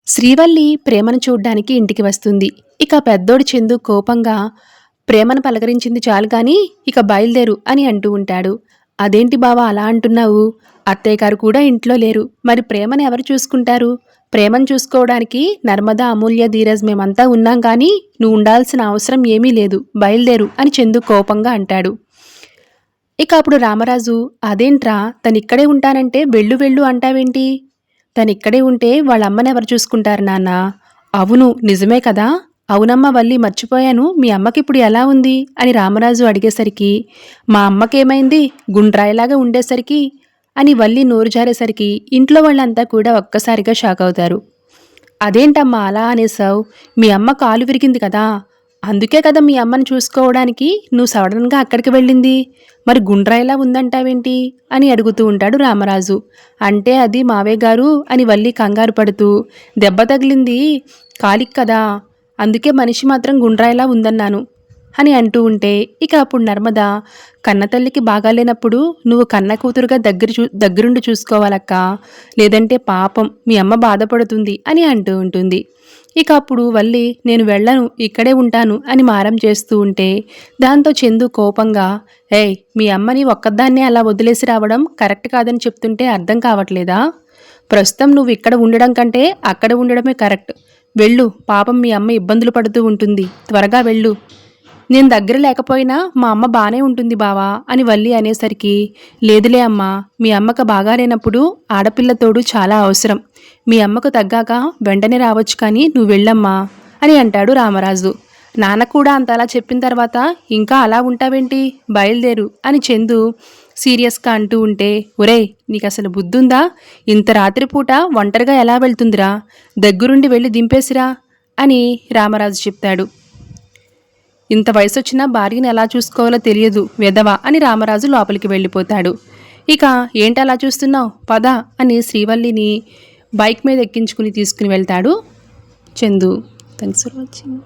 శ్రీవల్లి ప్రేమను చూడ్డానికి ఇంటికి వస్తుంది. ఇక పెద్దోడు చందు కోపంగా ప్రేమను పలకరించింది చాలు గాని ఇక బయలుదేరు అని అంటూ ఉంటాడు. అదేంటి బావా అలా అంటున్నావు? అత్తయ్య గారు కూడా ఇంట్లో లేరు. మరి ప్రేమను ఎవరు చూసుకుంటారు? ప్రేమను చూసుకోవడానికి నర్మదా, అమూల్య, ధీరజ్ మేమంతా ఉన్నాం గాని నువ్వు ఉండాల్సిన అవసరం ఏమీ లేదు. బయలుదేరు అని చందు కోపంగా అంటాడు. ఇక అప్పుడు రామరాజు, అదేంట్రా తనిక్కడే ఉంటానంటే వెళ్ళు వెళ్ళు అంటావేంటి? తనిక్కడే ఉంటే వాళ్ళమ్మనెవరు చూసుకుంటారు నాన్న? అవును నిజమే కదా. అవునమ్మ వల్లి మర్చిపోయాను, మీ అమ్మకిప్పుడు ఎలా ఉంది అని రామరాజు అడిగేసరికి, మా అమ్మకేమైంది గుండ్రాయిలాగా ఉండేసరికి అని వల్లి నోరు జారేసరికి ఇంట్లో వాళ్ళంతా కూడా ఒక్కసారిగా షాక్ అవుతారు. అదేంటమ్మా అలా అనేసావు? మీ అమ్మ కాలు విరిగింది కదా, అందుకే కదా మీ అమ్మని చూసుకోవడానికి నువ్వు సడన్గా అక్కడికి వెళ్ళింది. మరి గుండ్రాయిలా ఉందంటావేంటి అని అడుగుతూ ఉంటాడు రామరాజు. అంటే అది మావయ్య గారు అని వల్లి కంగారు పడుతూ, దెబ్బ తగిలింది కాలికి కదా, అందుకే మనిషి మాత్రం గుండ్రాయిలా ఉందన్నాను అని అంటూ ఉంటే, ఇక అప్పుడు నర్మద, కన్నతల్లికి బాగాలేనప్పుడు నువ్వు కన్న కూతురుగా దగ్గరుండి చూసుకోవాలక్క, లేదంటే పాపం మీ అమ్మ బాధపడుతుంది అని అంటూ ఉంటుంది. ఇక అప్పుడు వల్లి, నేను వెళ్ళను ఇక్కడే ఉంటాను అని మారం చేస్తూ ఉంటే, దాంతో చందు కోపంగా, ఏయ్ మీ అమ్మని ఒక్కదాన్నే అలా వదిలేసి రావడం కరెక్ట్ కాదని చెప్తుంటే అర్థం కావట్లేదా? ప్రస్తుతం నువ్వు ఇక్కడ ఉండడం కంటే అక్కడ ఉండడమే కరెక్ట్. వెళ్ళు, పాపం మీ అమ్మ ఇబ్బందులు పడుతూ ఉంటుంది, త్వరగా వెళ్ళు. నేను దగ్గర లేకపోయినా మా అమ్మ బానే ఉంటుంది బావా అని వల్లి అనేసరికి, లేదులే అమ్మా, మీ అమ్మకు బాగాలేనప్పుడు ఆడపిల్ల తోడు చాలా అవసరం. మీ అమ్మకు తగ్గాక వెంటనే రావచ్చు కానీ నువ్వు వెళ్ళమ్మా అని అంటాడు రామరాజు. నాన్న కూడా అంతలా చెప్పిన తర్వాత ఇంకా అలా ఉంటావేంటి, బయలుదేరు అని చందు సీరియస్గా అంటూ ఉంటే, ఒరేయ్ నీకు అసలు బుద్ధుందా? ఇంత రాత్రిపూట ఒంటరిగా ఎలా వెళ్తుందిరా, దగ్గరుండి వెళ్ళి దింపేసిరా అని రామరాజు చెప్తాడు. ఇంత వయసొచ్చినా భార్యను ఎలా చూసుకోవాలో తెలియదు వెధవ అని రామరాజు లోపలికి వెళ్ళిపోతాడు. ఇక ఏంటలా చూస్తున్నావు, పద అని శ్రీవల్లిని బైక్ మీద ఎక్కించుకుని తీసుకుని వెళ్తాడు చందు. Thanks for watching.